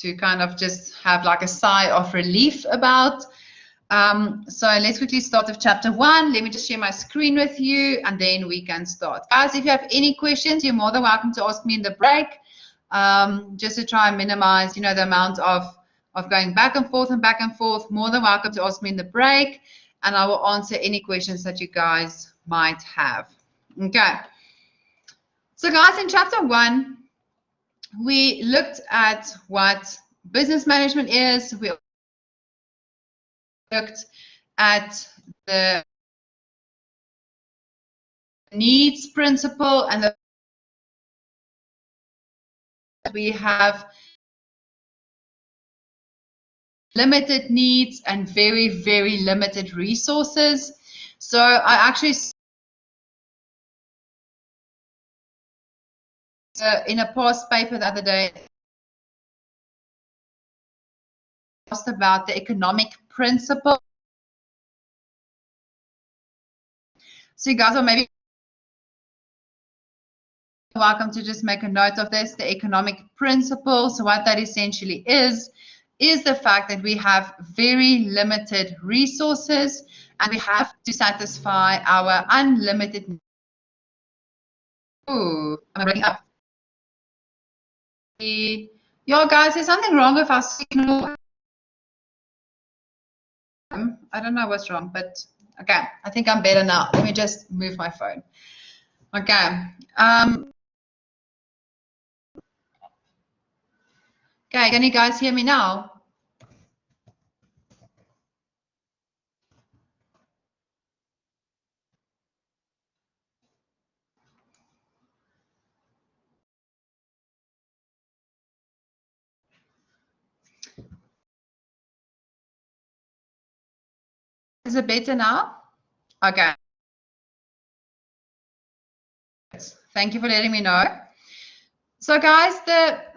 to kind of just have like a sigh of relief about. So let's quickly start with chapter 1. Let me just share my screen with you, and then we can start. Guys, if you have any questions, you're more than welcome to ask me in the break, just to try and minimize, you know, the amount of going back and forth and back and forth. More than welcome to ask me in the break, and I will answer any questions that you guys might have. Okay. So guys, in chapter 1, we looked at what business management is. We looked at the needs principle, and we have limited needs and very, very limited resources. So I actually, in a past paper the other day, asked about the economic principle. So you guys are maybe welcome to just make a note of this, the economic principle. So what that essentially is the fact that we have very limited resources and we have to satisfy our unlimited needs. Ooh, I'm breaking up. Yo, guys, there's something wrong with our signal. I don't know what's wrong, but okay, I think I'm better now. Let me just move my phone. Okay. Okay, can you guys hear me now? Is it better now? Okay. Thank you for letting me know. So guys,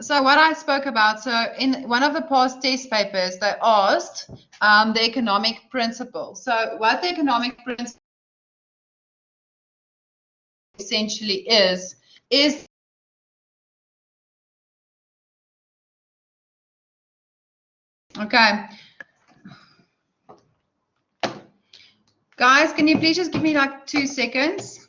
so what I spoke about, so in one of the past test papers, they asked the economic principle. So what the economic principle essentially is okay. Guys, can you please just give me like 2 seconds?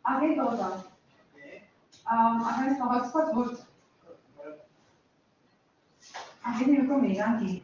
Okay, daughter. I'm going to hotspot wood. I'm getting you from me, Auntie.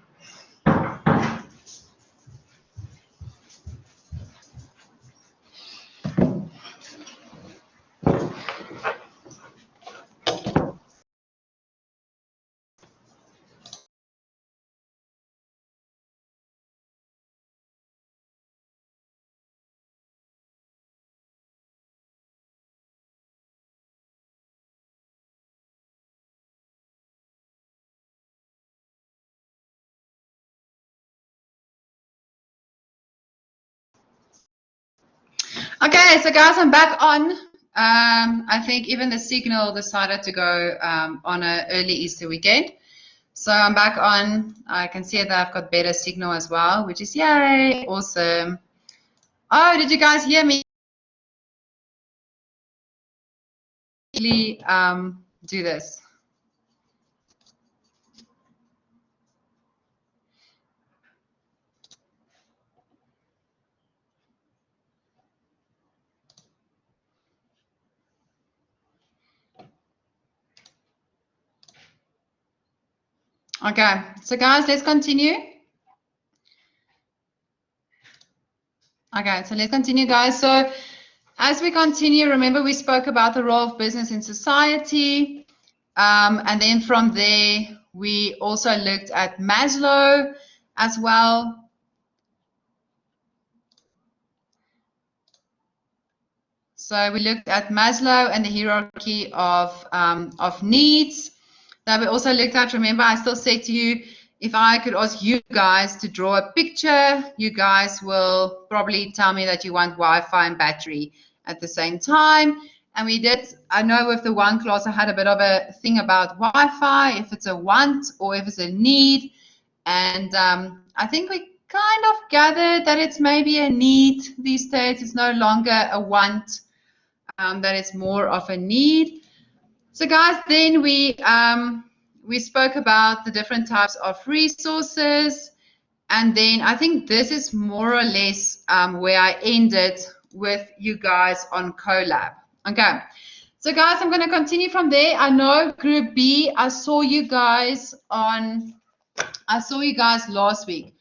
Okay, so guys, I'm back on. I think even the signal decided to go on an early Easter weekend. So I'm back on. I can see that I've got better signal as well, which is yay, awesome. Oh, did you guys hear me? Do this. Okay, so guys, let's continue. Okay, so let's continue, guys. So as we continue, remember we spoke about the role of business in society. And then from there, we also looked at Maslow as well. So we looked at Maslow and the hierarchy of needs. That we also looked at, remember, I still said to you, if I could ask you guys to draw a picture, you guys will probably tell me that you want Wi-Fi and battery. at the same time. And we did, I know with the one class I had a bit of a thing about Wi-Fi, if it's a want or if it's a need. And I think we kind of gathered that it's maybe a need these days. It's no longer a want, that it's more of a need. So guys, then we spoke about the different types of resources. And then I think this is more or less where I ended with you guys on Collab. Okay. So guys, I'm going to continue from there. I know Group B, I saw you guys last week.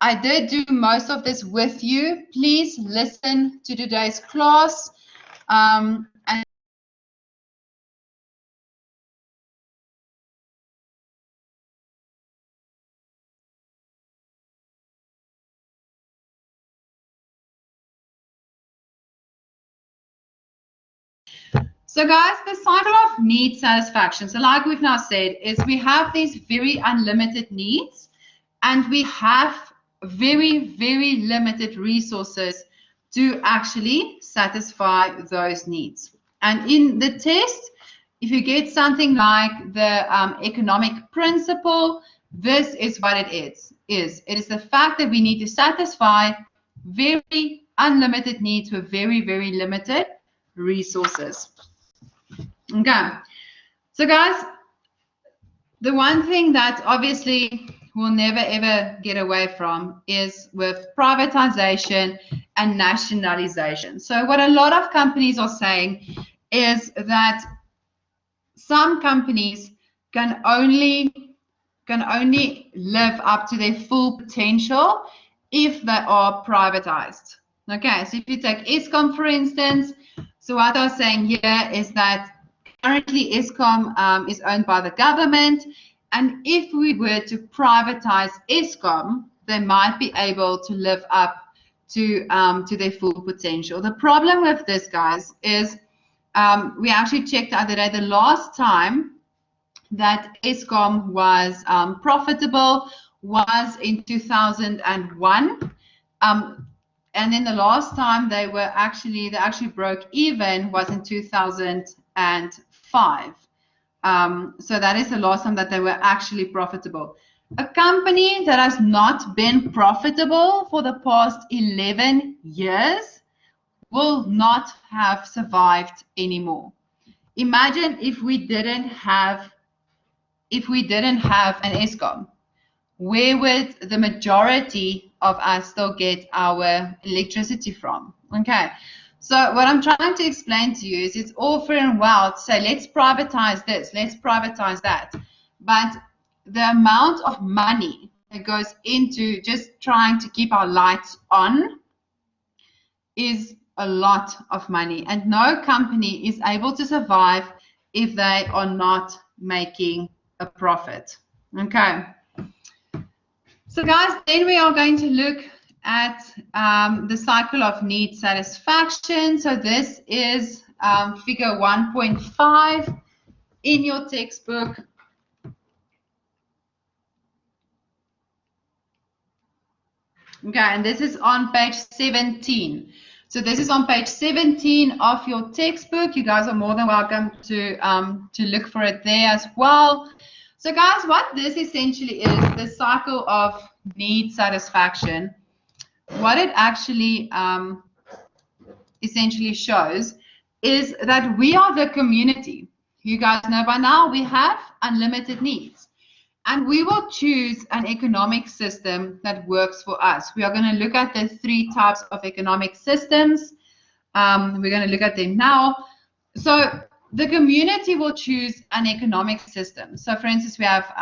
I did do most of this with you. Please listen to today's class. And so guys, the cycle of need satisfaction. So like we've now said, is we have these very unlimited needs and we have very, very limited resources to actually satisfy those needs. And in the test, if you get something like the economic principle, this is what it is. It is the fact that we need to satisfy very unlimited needs with very, very limited resources. Okay, so guys, the one thing that obviously we'll never ever get away from is with privatization and nationalization. So what a lot of companies are saying is that some companies can only live up to their full potential if they are privatized. Okay, so if you take Eskom, for instance, so what I was saying here is that currently Eskom is owned by the government, and if we were to privatize Eskom, they might be able to live up to their full potential. The problem with this, guys, is we actually checked the other day, the last time that Eskom was profitable was in 2001. And then the last time they actually broke even was in 2005. So that is the last time that they were actually profitable. A company that has not been profitable for the past 11 years will not have survived anymore. Imagine if we didn't have an Eskom. Where would the majority of us still get our electricity from? Okay, so what I'm trying to explain to you is it's all fair and well to say, let's privatize this, let's privatize that. But the amount of money that goes into just trying to keep our lights on is a lot of money. And no company is able to survive if they are not making a profit. Okay. So guys, then we are going to look at the cycle of need satisfaction. So this is figure 1.5 in your textbook. Okay, and this is on page 17. So this is on page 17 of your textbook. You guys are more than welcome to look for it there as well. So guys, what this essentially is, the cycle of need satisfaction, what it actually essentially shows is that we are the community. You guys know by now we have unlimited needs. And we will choose an economic system that works for us. We are going to look at the 3 types of economic systems. We're going to look at them now. So the community will choose an economic system. So for instance, we have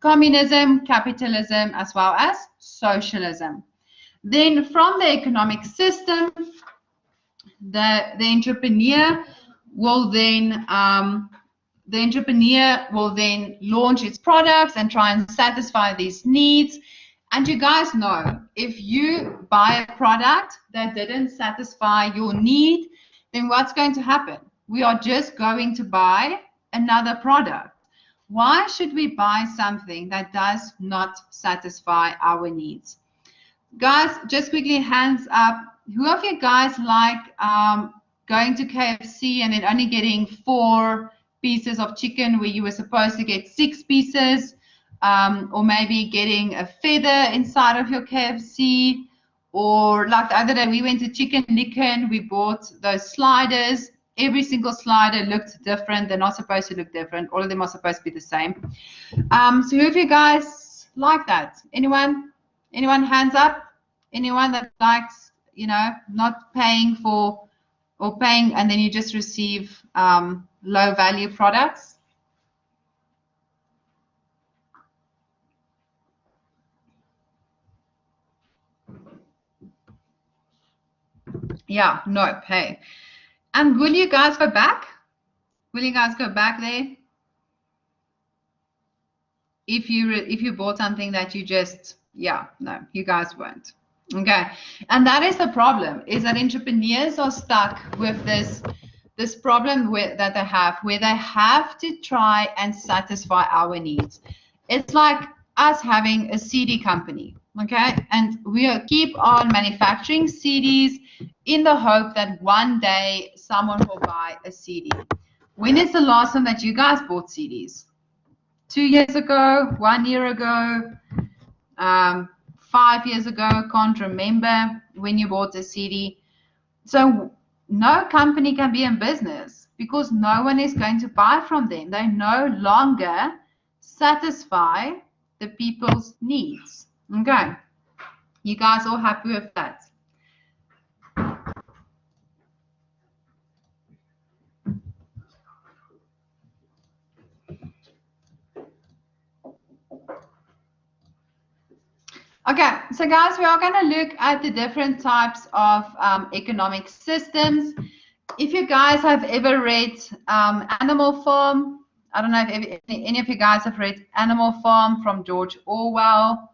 communism, capitalism, as well as socialism. Then from the economic system, the entrepreneur will then launch its products and try and satisfy these needs. And you guys know, if you buy a product that didn't satisfy your need, then what's going to happen? We are just going to buy another product. Why should we buy something that does not satisfy our needs? Guys, just quickly, hands up. Who of you guys like going to KFC and then only getting 4 pieces of chicken where you were supposed to get 6 pieces, or maybe getting a feather inside of your KFC, or like the other day we went to Chicken Licken, we bought those sliders. Every single slider looked different. They're not supposed to look different. All of them are supposed to be the same. So who of you guys like that? Anyone? Anyone? Hands up. Anyone that likes, you know, not paying for, or paying and then you just receive low value products? Yeah, no, hey. And will you guys go back? Will you guys go back there? If you bought something that you just, yeah, no, you guys won't. Okay, and that is the problem, is that entrepreneurs are stuck with this problem that they have, where they have to try and satisfy our needs. It's like us having a CD company, okay, and we keep on manufacturing CDs in the hope that one day someone will buy a CD. When is the last time that you guys bought CDs? 2 years ago, 1 year ago, 5 years ago, can't remember when you bought a CD. So no company can be in business because no one is going to buy from them. They no longer satisfy the people's needs. Okay, you guys all happy with that? Okay, so guys, we are going to look at the different types of economic systems. If you guys have ever read Animal Farm, I don't know if any of you guys have read Animal Farm from George Orwell.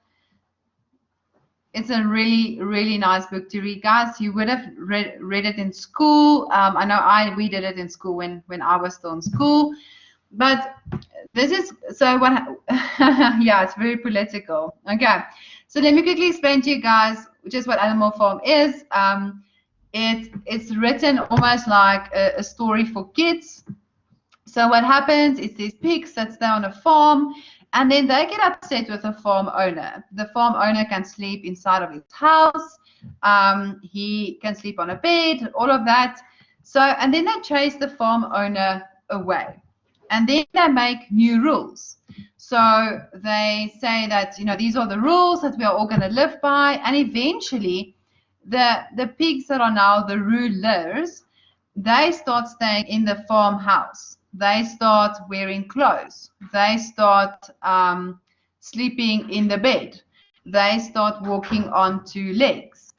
It's a really, really nice book to read, guys. You would have read it in school. I know we did it in school when I was still in school. But this is, so what, yeah, it's very political. Okay, so let me quickly explain to you guys just what Animal Farm is. It's written almost like a story for kids. So what happens is these pigs that stay on a farm, and then they get upset with the farm owner. The farm owner can sleep inside of his house. He can sleep on a bed, all of that. So, and then they chase the farm owner away. And then they make new rules. So they say that, you know, these are the rules that we are all going to live by. And eventually, the pigs that are now the rulers, they start staying in the farmhouse. They start wearing clothes. They start sleeping in the bed. They start walking on 2 legs.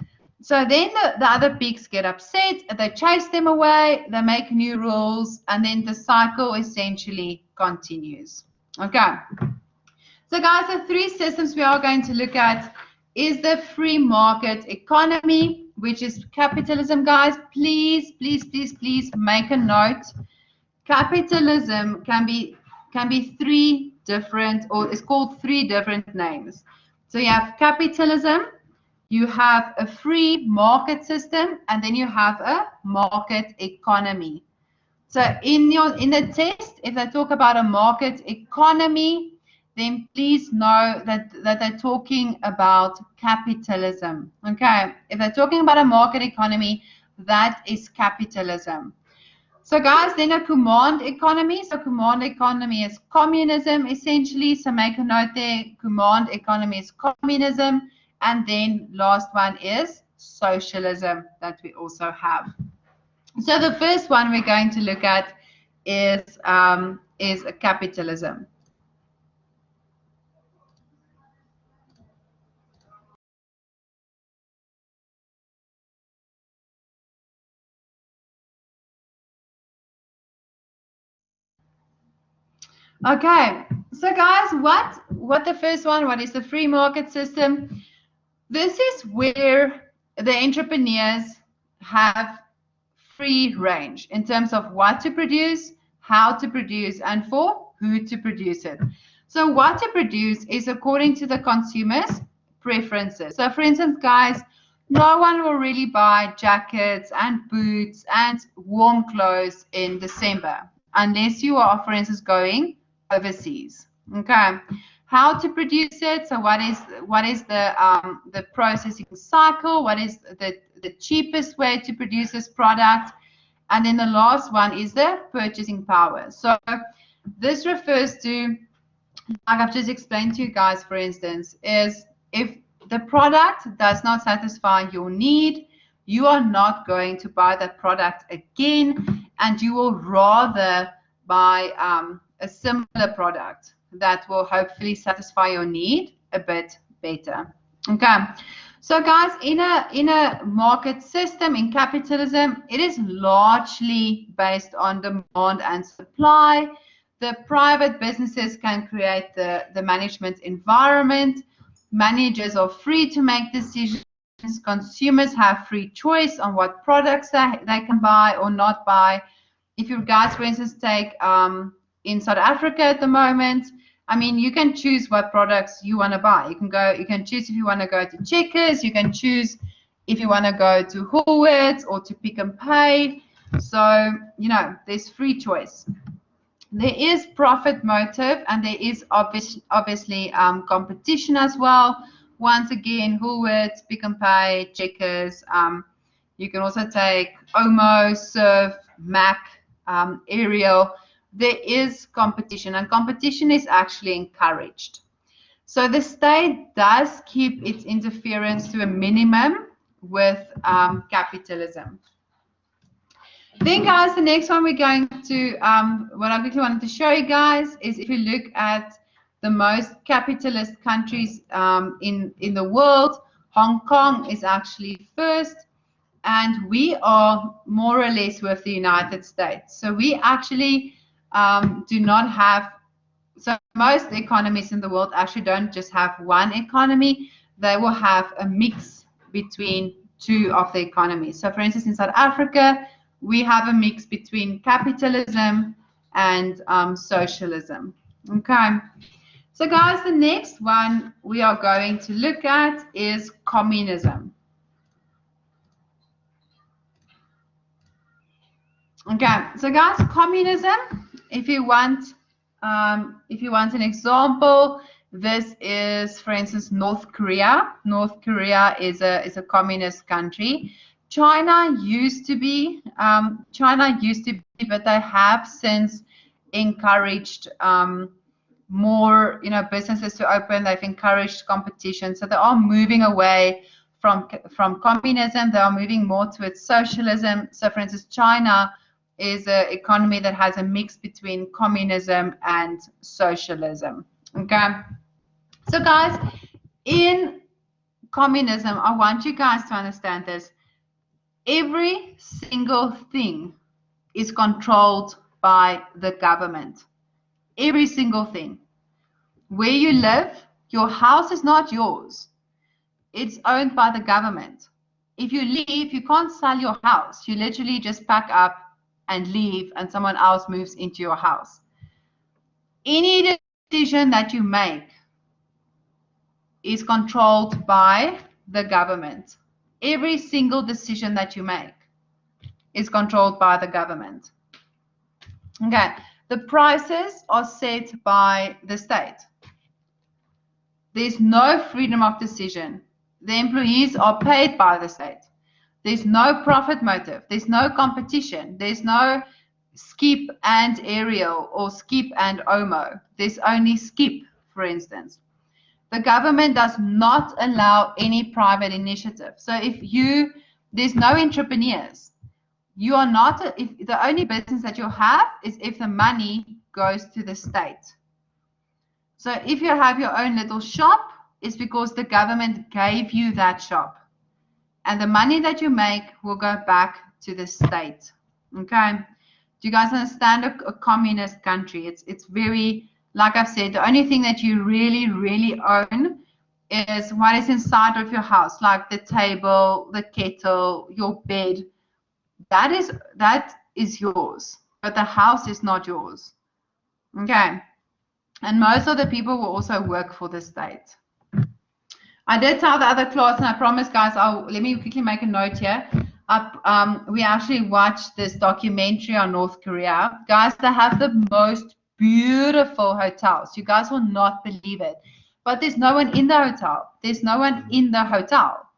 So then the other pigs get upset, they chase them away, they make new rules, and then the cycle essentially continues. Okay. So guys, the 3 systems we are going to look at is the free market economy, which is capitalism, guys. Please, please, please, please make a note. Capitalism can be 3 different, or it's called 3 different names. So you have capitalism, you have a free market system, and then you have a market economy. So in the test, if they talk about a market economy, then please know that they're talking about capitalism. Okay, if they're talking about a market economy, that is capitalism. So guys, then a command economy. So command economy is communism, essentially. So make a note there. Command economy is communism. And then last one is socialism that we also have. So the first one we're going to look at is capitalism. Okay, so guys, what the first one, what is the free market system? This is where the entrepreneurs have free range in terms of what to produce, how to produce, and for who to produce it. So what to produce is according to the consumer's preferences. So for instance, guys, No one will really buy jackets and boots and warm clothes in December unless you are, for instance, going overseas. Okay, how to produce it? So what is the processing cycle? What is the cheapest way to produce this product? And then the last one is the purchasing power. So this refers to, like I've just explained to you guys, for instance, is if the product does not satisfy your need, you are not going to buy that product again, and you will rather buy a similar product that will hopefully satisfy your need a bit better. Okay, so guys, in a market system, in capitalism, it is largely based on demand and supply. The private businesses can create the management environment. Managers are free to make decisions. Consumers have free choice on what products they can buy or not buy. If you guys, for instance, take in South Africa at the moment, I mean, you can choose what products you want to buy. You can choose if you want to go to Checkers. You can choose if you want to go to Woolworths or to Pick and Pay. So, you know, there's free choice. There is profit motive, and there is obviously competition as well. Once again, Woolworths, Pick and Pay, Checkers. You can also take Omo, Surf, Mac, Ariel. There is competition, and competition is actually encouraged. So the state does keep its interference to a minimum with capitalism. Then, guys, the next one we're going to, what I quickly wanted to show you guys is if you look at the most capitalist countries in the world, Hong Kong is actually first, and we are more or less with the United States. So we actually do not have, so most economies in the world actually don't just have one economy, they will have a mix between two of the economies. So for instance, in South Africa, we have a mix between capitalism and socialism. Okay, so guys, the next one we are going to look at is communism. Okay, so guys, communism, if you want an example, this is, for instance, North Korea. North Korea is a communist country. China used to be, but they have since encouraged more, businesses to open. They've encouraged competition, so they are moving away from communism. They are moving more towards socialism. So, for instance, China is an economy that has a mix between communism and socialism. Okay, so guys, in communism, I want you guys to understand this. Every single thing is controlled by the government. Every single thing. Where you live, your house is not yours. It's owned by the government. If you leave, you can't sell your house. You literally just pack up and leave, and someone else moves into your house. Any decision that you make is controlled by the government. Every single decision that you make is controlled by the government. Okay, the prices are set by the state. There's no freedom of decision. The employees are paid by the state. There's no profit motive. There's no competition. There's no Skip and Ariel or Skip and Omo. There's only Skip, for instance. The government does not allow any private initiative. So there's no entrepreneurs. You are not, if the only business that you have is if the money goes to the state. So if you have your own little shop, it's because the government gave you that shop. And the money that you make will go back to the state. Okay? Do you guys understand a communist country? It's very, like I've said, the only thing that you really, really own is what is inside of your house, like the table, the kettle, your bed. That is yours, but the house is not yours. Okay? And most of the people will also work for the state. I did tell the other class, and I promise, guys, let me quickly make a note here. We actually watched this documentary on North Korea. Guys, they have the most beautiful hotels. You guys will not believe it. But there's no one in the hotel. There's no one in the hotel.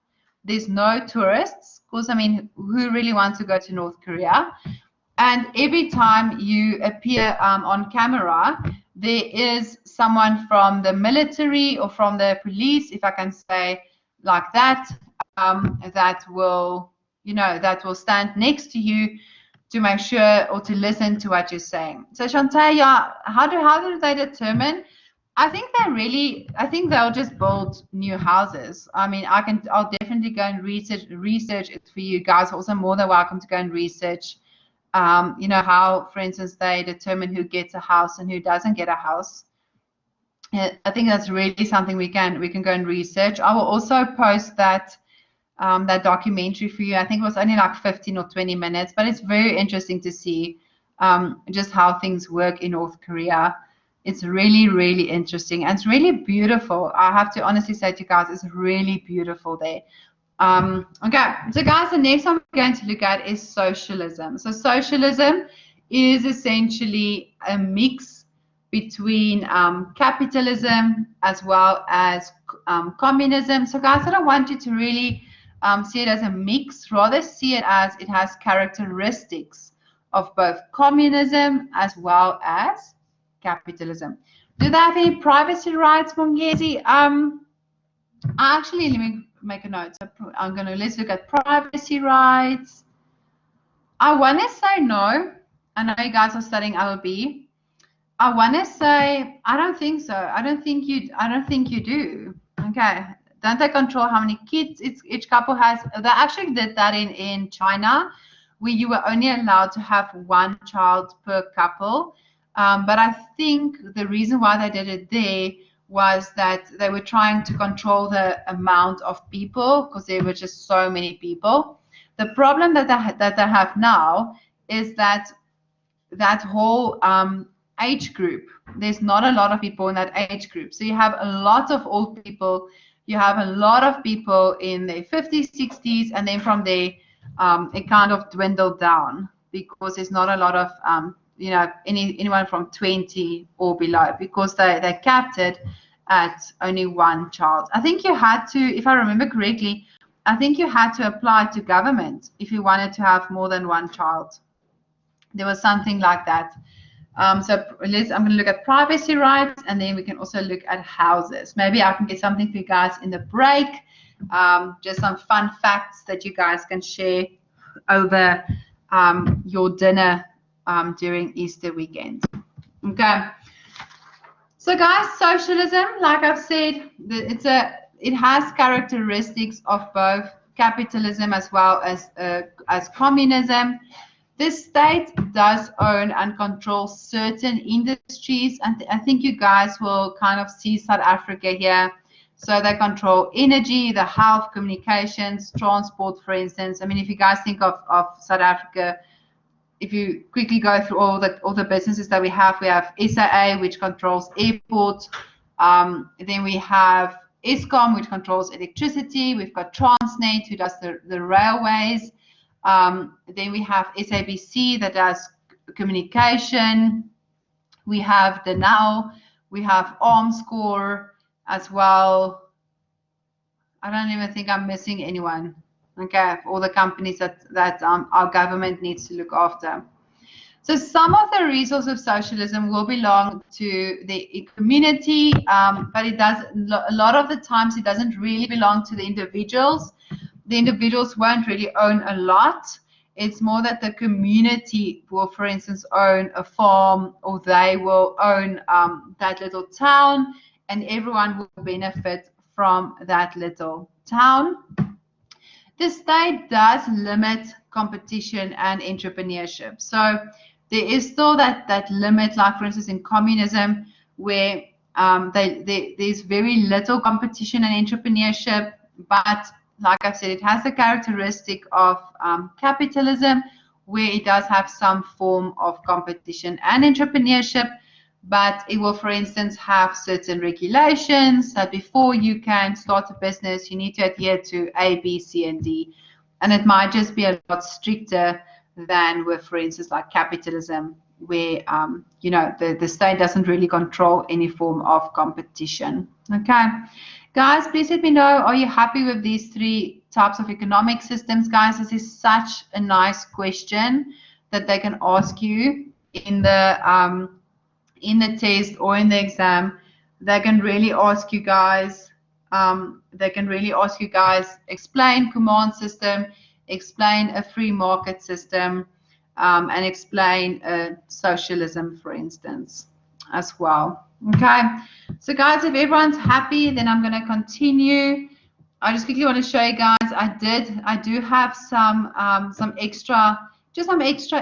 There's no tourists. Because, I mean, who really wants to go to North Korea? And every time you appear on camera, there is someone from the military or from the police, if I can say like that, that will, that will stand next to you to make sure or to listen to what you're saying. So Shantae, yeah, how do they determine? I think they'll just build new houses. I mean, I'll definitely go and research it for you guys. Also more than welcome to go and research. How, for instance, they determine who gets a house and who doesn't get a house. I think that's really something we can go and research. I will also post that documentary for you. I think it was only like 15 or 20 minutes, but it's very interesting to see just how things work in North Korea. It's really, really interesting, and it's really beautiful. I have to honestly say to you guys, it's really beautiful there. Okay, so guys, the next one we're going to look at is socialism. So socialism is essentially a mix between capitalism as well as communism. So guys, I don't want you to really see it as a mix, rather see it as it has characteristics of both communism as well as capitalism. Do they have any privacy rights, Mongezi? Actually, let me make a note. So let's look at privacy rights. I want to say no. I know you guys are studying LLB. I want to say I don't think so. I don't think you do. Okay. Don't they control how many kids each couple has? They actually did that in China, where you were only allowed to have one child per couple. But I think the reason why they did it there was that they were trying to control the amount of people because there were just so many people. The problem that they have now is that whole age group, there's not a lot of people in that age group. So you have a lot of old people, you have a lot of people in their 50s, 60s, and then from there it kind of dwindled down because there's not a lot of anyone from 20 or below, because they capped it at only one child. I think you had to, if I remember correctly, I think you had to apply to government if you wanted to have more than one child. There was something like that. So I'm going to look at privacy rights, and then we can also look at houses. Maybe I can get something for you guys in the break, just some fun facts that you guys can share over your dinner during Easter weekend. Okay. So guys, socialism, like I've said, it has characteristics of both capitalism as well as communism. The state does own and control certain industries, and I think you guys will kind of see South Africa here. So they control energy, the health, communications, transport, for instance. I mean, if you guys think of South Africa, if you quickly go through all the businesses that we have SAA, which controls airports. Then we have Eskom, which controls electricity. We've got Transnet, who does the railways. Then we have SABC, that does communication. We have Denel. We have Armscor as well. I don't even think I'm missing anyone. Okay, all the companies that our government needs to look after. So some of the resources of socialism will belong to the community, but it does, a lot of the times it doesn't really belong to the individuals. The individuals won't really own a lot. It's more that the community will, for instance, own a farm, or they will own that little town, and everyone will benefit from that little town. The state does limit competition and entrepreneurship. So there is still that limit, like for instance in communism, where there's very little competition and entrepreneurship, but like I said, it has the characteristic of capitalism, where it does have some form of competition and entrepreneurship. but it will, for instance, have certain regulations that before you can start a business, you need to adhere to A, B, C, and D. And it might just be a lot stricter than with, for instance, like capitalism, where you know, the state doesn't really control any form of competition. Okay, guys, please let me know, are you happy with these 3 types of economic systems? Guys, this is such a nice question that they can ask you in the test or in the exam. They can really ask you guys, explain command system, explain a free market system, and explain socialism, for instance, as well. Okay, so guys, if everyone's happy, then I'm going to continue. I just quickly want to show you guys, I do have some extra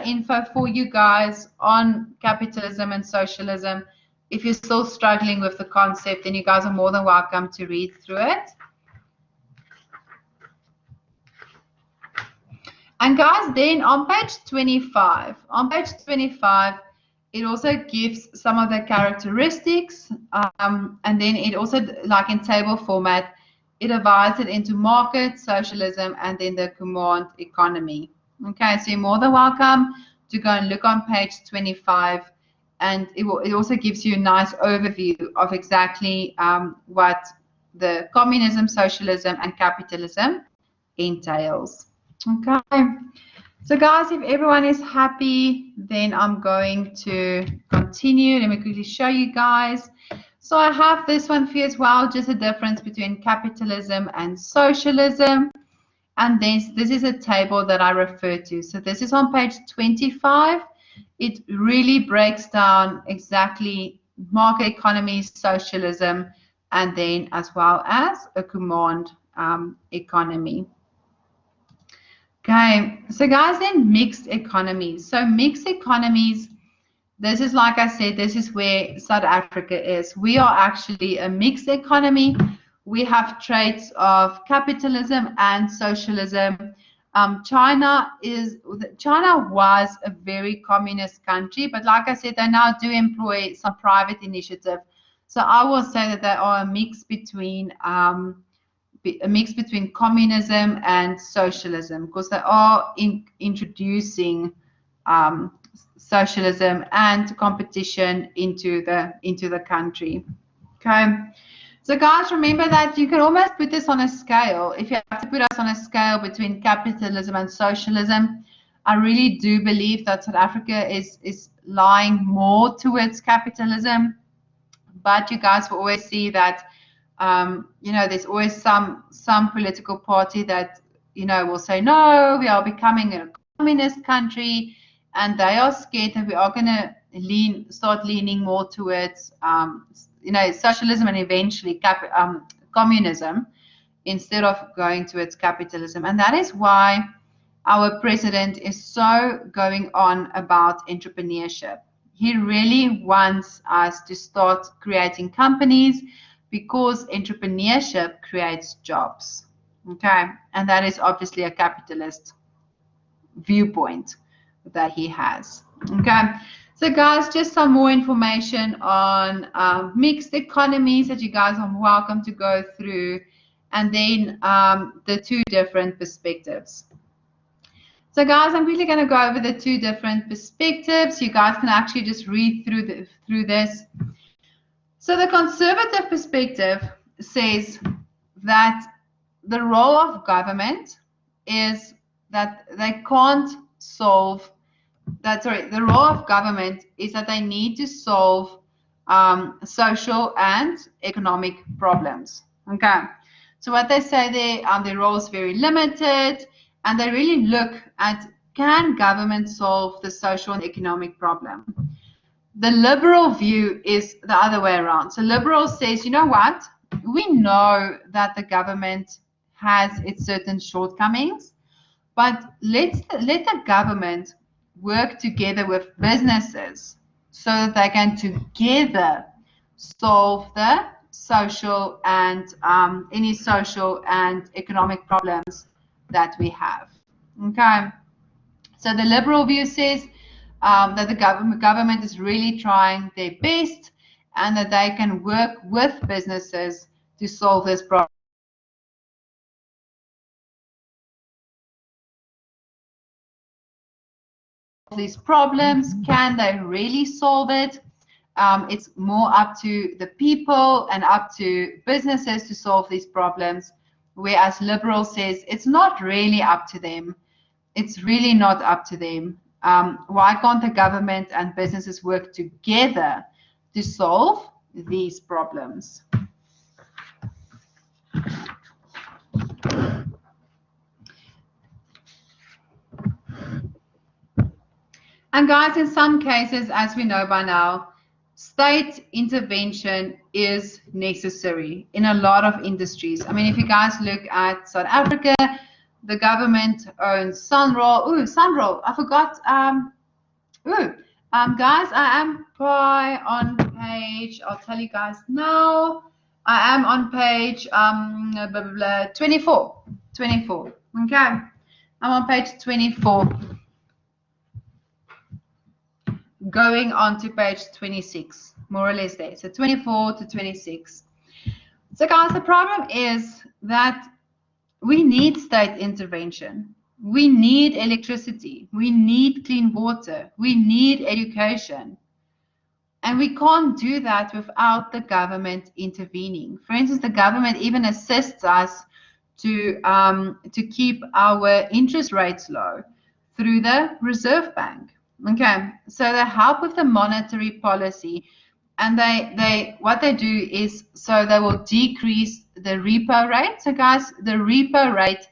info for you guys on capitalism and socialism. If you're still struggling with the concept, then you guys are more than welcome to read through it. And guys, then on page 25, it also gives some of the characteristics, and then it also, like in table format, it divides it into market, socialism, and then the command economy. Okay, so you're more than welcome to go and look on page 25, and it also gives you a nice overview of exactly what the communism, socialism, and capitalism entails. Okay, so guys, if everyone is happy, then I'm going to continue. Let me quickly show you guys. So I have this one for you as well, just a difference between capitalism and socialism. And this is a table that I refer to. So this is on page 25. It really breaks down exactly market economy, socialism, and then as well as a command economy. Okay, so guys, then mixed economies. So mixed economies, this is, like I said, this is where South Africa is. We are actually a mixed economy. We have traits of capitalism and socialism. China was a very communist country, but like I said, they now do employ some private initiative. So I will say that they are a mix between communism and socialism, because they are introducing socialism and competition into the country. Okay, so guys, remember that you can almost put this on a scale. If you have to put us on a scale between capitalism and socialism, I really do believe that South Africa is lying more towards capitalism, but you guys will always see that you know, there's always some political party that, you know, will say, no, we are becoming a communist country, and they are scared that we are going to start leaning more towards, you know, socialism and eventually communism, instead of going towards capitalism. And that is why our president is so going on about entrepreneurship. He really wants us to start creating companies, because entrepreneurship creates jobs. Okay, and that is obviously a capitalist viewpoint that he has. Okay, so guys, just some more information on mixed economies that you guys are welcome to go through, and then the 2 different perspectives. So guys, I'm really going to go over the 2 different perspectives. You guys can actually just read through this. So the conservative perspective says that the role of government is that they can't solve that. Sorry, the role of government is that they need to solve social and economic problems. Okay, so what they say there, their role is very limited, and they really look at, can government solve the social and economic problem? The liberal view is the other way around. So liberal says, you know what? We know that the government has its certain shortcomings, but let the government work together with businesses so that they can together solve the social and any social and economic problems that we have. Okay. So the liberal view says, that the government is really trying their best and that they can work with businesses to solve this problem. These problems, can they really solve it? It's more up to the people and up to businesses to solve these problems, whereas Liberal says it's not really up to them. It's really not up to them. Why can't the government and businesses work together to solve these problems? And guys, in some cases, as we know by now, state intervention is necessary in a lot of industries. I mean, if you guys look at South Africa, the government owns Sunroll. Ooh, Sunroll, I forgot. Guys, I am on page, I'll tell you guys now. I am on page 24. 24. Okay. I'm on page 24. Going on to page 26, more or less there. So 24 to 26. So guys, the problem is that we need state intervention. We need electricity. We need clean water. We need education. And we can't do that without the government intervening. For instance, the government even assists us to keep our interest rates low through the Reserve Bank. Okay, so they help with the monetary policy, and what they do is, so they will decrease the repo rate. So guys, the repo rate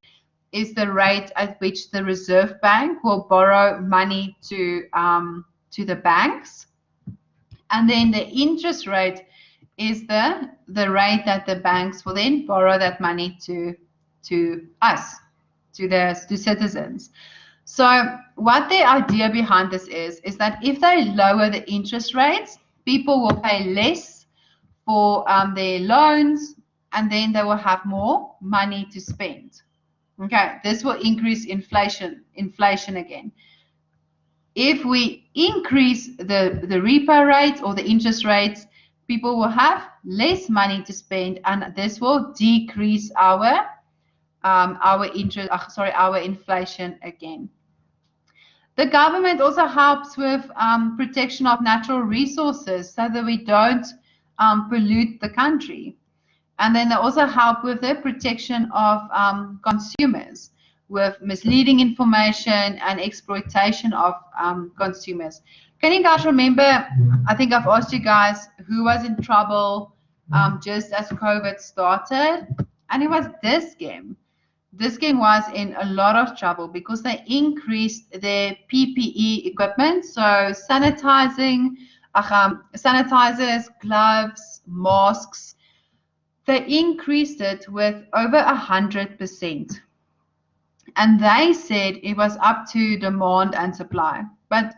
is the rate at which the Reserve Bank will borrow money to the banks, and then the interest rate is the rate that the banks will then borrow that money to us, to citizens. So what the idea behind this is that if they lower the interest rates, people will pay less for their loans, and then they will have more money to spend. Okay, this will increase inflation again. If we increase the repo rate or the interest rates, people will have less money to spend, and this will decrease our inflation again. The government also helps with protection of natural resources so that we don't pollute the country. And then they also help with the protection of consumers with misleading information and exploitation of consumers. Can you guys remember, I think I've asked you guys who was in trouble just as COVID started? And it was this game. This game was in a lot of trouble because they increased their PPE equipment, so sanitizers, gloves, masks. They increased it with over 100%. And they said it was up to demand and supply. But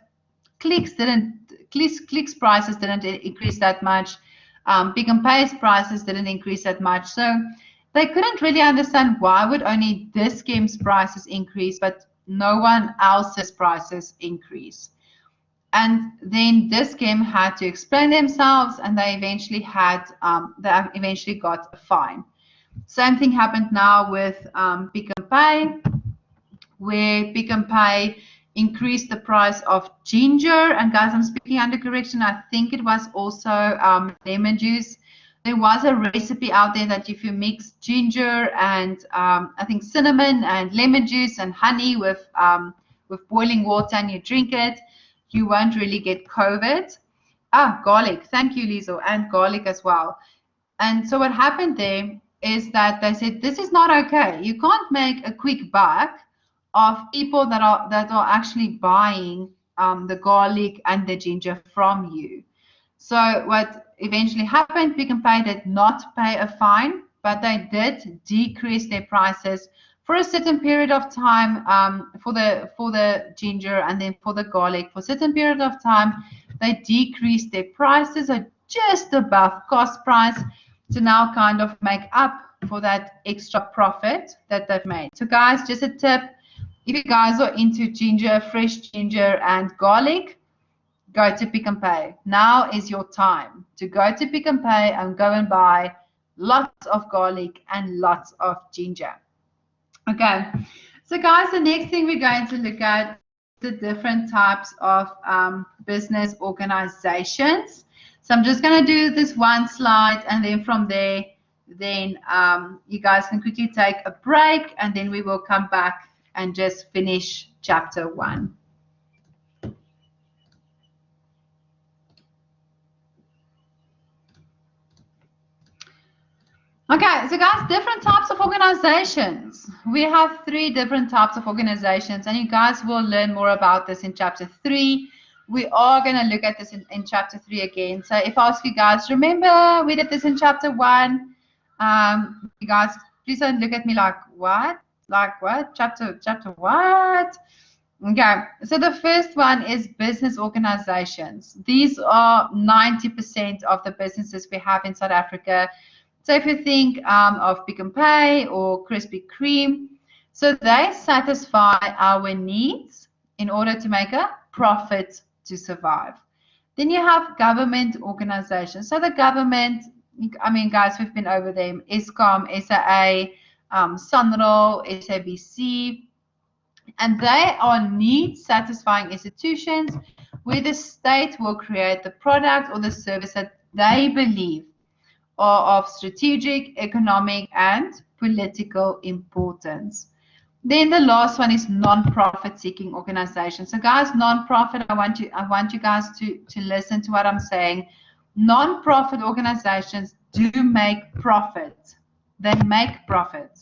clicks prices didn't increase that much. Pick and Pay's prices didn't increase that much. So they couldn't really understand why would only this game's prices increase, but no one else's prices increase. And then this game had to explain themselves, and they eventually got a fine. Same thing happened now with Pick and Pay, where Pick and Pay increased the price of ginger. And guys, I'm speaking under correction. I think it was also lemon juice. There was a recipe out there that if you mix ginger and I think cinnamon and lemon juice and honey with boiling water and you drink it, you won't really get COVID. Garlic. Thank you, Liesl, and garlic as well. And so what happened there is that they said this is not okay. You can't make a quick buck of people that are actually buying the garlic and the ginger from you. So what eventually happened, Pick and Pay did not pay a fine, but they did decrease their prices for a certain period of time for the ginger and then for the garlic. For a certain period of time, they decreased their prices are just above cost price to now kind of make up for that extra profit that they've made. So guys, just a tip, if you guys are into ginger, fresh ginger and garlic, go to Pick n Pay. Now is your time to go to Pick n Pay and go and buy lots of garlic and lots of ginger. Okay, so guys, the next thing we're going to look at the different types of business organizations. So I'm just going to do this one slide, and then from there, then you guys can quickly take a break, and then we will come back and just finish chapter 1. Okay, so guys, different types of organizations. We have 3 different types of organizations, and you guys will learn more about this in chapter 3. We are going to look at this in chapter 3 again. So if I ask you guys, remember we did this in chapter 1. You guys, please don't look at me like, what? Like what? Chapter what? Okay, so the first one is business organizations. These are 90% of the businesses we have in South Africa. So if you think of Pick n Pay or Krispy Kreme, so they satisfy our needs in order to make a profit to survive. Then you have government organizations. So the government, I mean, guys, we've been over them, Eskom, SAA, SANRAL, SABC, and they are need-satisfying institutions where the state will create the product or the service that they believe are of strategic, economic, and political importance. Then the last one is non-profit seeking organizations. So guys, non-profit, I want you guys to listen to what I'm saying. Non-profit organizations do make profit. They make profit.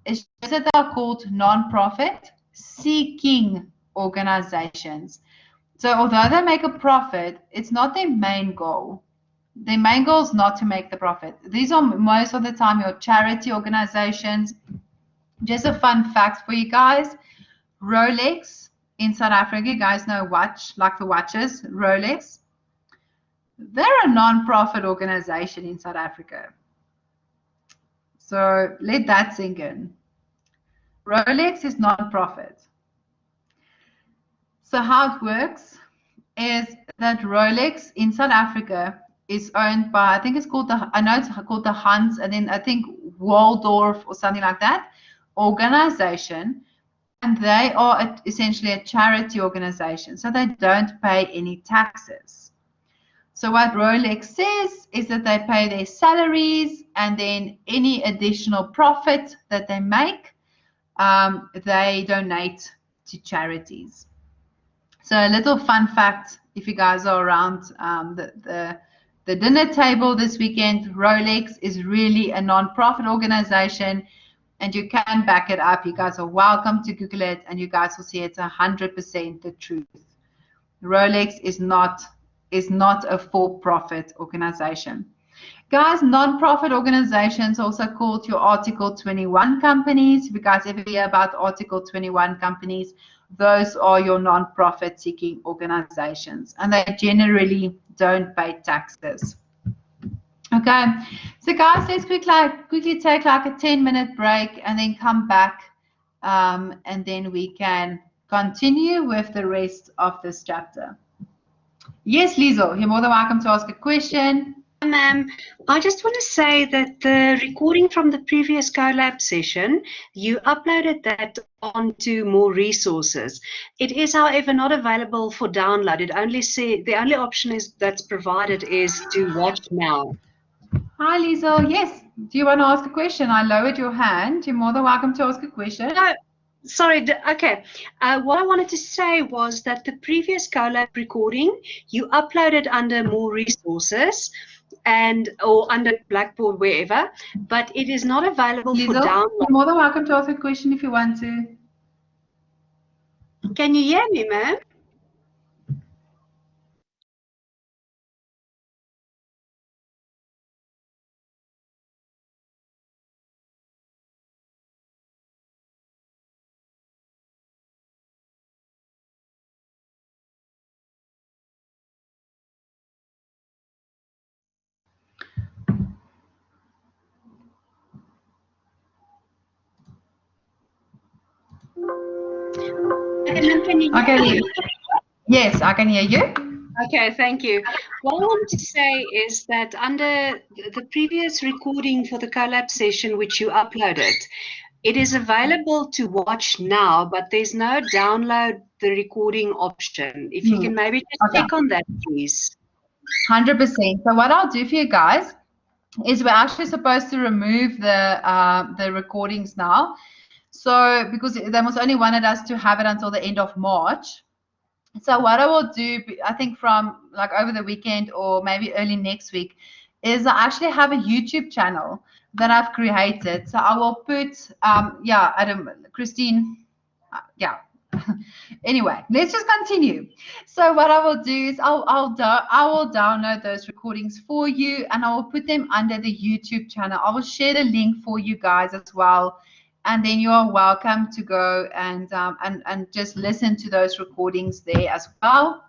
It's just that they're called non-profit seeking organizations. So although they make a profit, it's not their main goal. Their main goal is not to make the profit. These are most of the time your charity organizations. Just a fun fact for you guys, Rolex in South Africa, you guys know watch, like the watches, Rolex. They're a non-profit organization in South Africa. So let that sink in. Rolex is non-profit. So how it works is that Rolex in South Africa is owned by, I think it's called I know it's called the Hans, and then I think Waldorf or something like that organization, and they are essentially a charity organization, so they don't pay any taxes. So what Rolex says is that they pay their salaries, and then any additional profit that they make, they donate to charities. So a little fun fact, if you guys are around the dinner table this weekend, Rolex is really a non-profit organization, and you can back it up. You guys are welcome to Google it, and you guys will see it's 100% the truth. Rolex is not a for-profit organization. Guys, non-profit organizations, also called your Article 21 companies. If you guys ever hear about Article 21 companies, those are your non-profit seeking organizations, and they generally don't pay taxes. Okay, so guys, let's quickly take like a 10-minute break and then come back, and then we can continue with the rest of this chapter. Yes, Liesel, you're more than welcome to ask a question. Ma'am, I just want to say that the recording from the previous Collab session, you uploaded that onto more resources. It is, however, not available for download. It only the only option is that's provided is to watch now. Hi, Liesel. Yes. Do you want to ask a question? I lowered your hand. You're more than welcome to ask a question. No, sorry. Okay. What I wanted to say was that the previous Collab recording, you uploaded under more resources, or under Blackboard, wherever, but it is not available for download. You're more than welcome to ask a question if you want to. Can you hear me, ma'am? Okay. Yes, I can hear you. Okay, thank you. What I want to say is that under the previous recording for the Collab session, which you uploaded, it is available to watch now, but there's no download the recording option. If you can maybe just Okay, check on that, please. 100%. So what I'll do for you guys is we're actually supposed to remove the recordings now. So because they must only wanted us to have it until the end of March. So what I will do, I think from like over the weekend or maybe early next week, is I actually have a YouTube channel that I've created. So I will put, yeah, Adam, Christine, yeah. Anyway, let's just continue. So what I will do is I will download those recordings for you, and I will put them under the YouTube channel. I will share the link for you guys as well, and then you are welcome to go and just listen to those recordings there as well.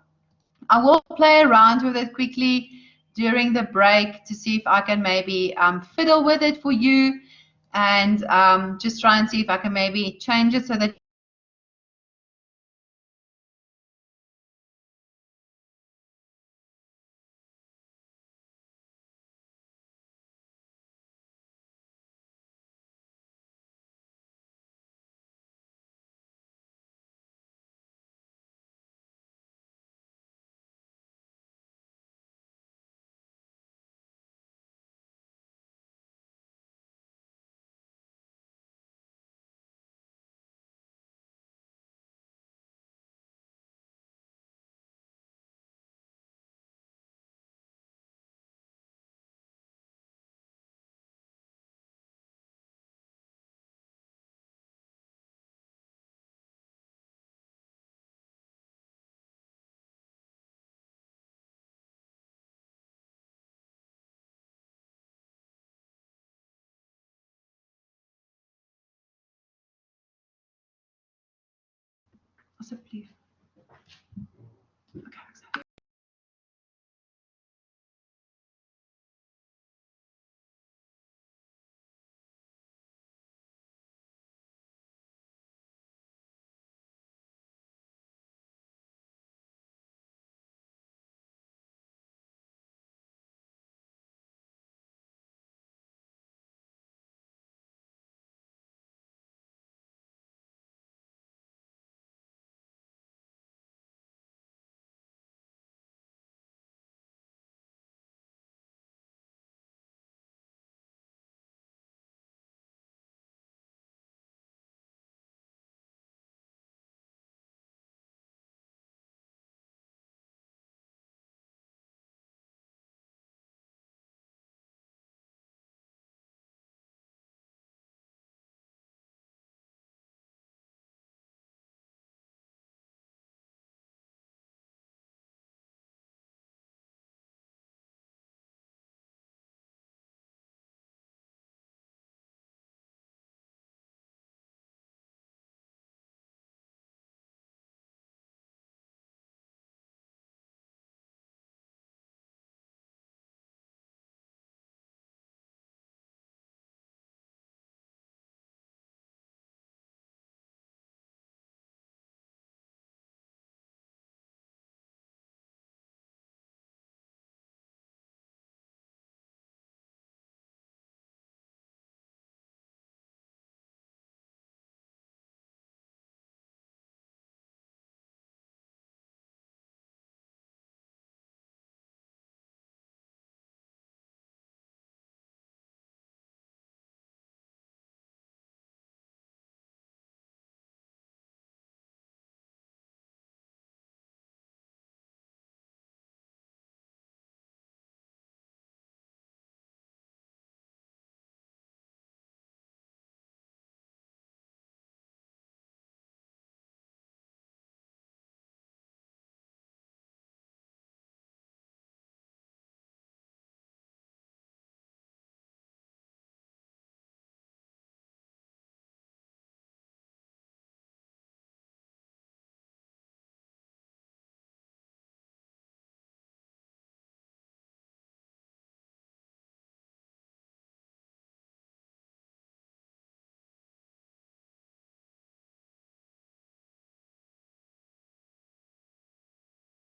I will play around with it quickly during the break to see if I can maybe fiddle with it for you, and just try and see if I can maybe change it so that asseblief. Okay.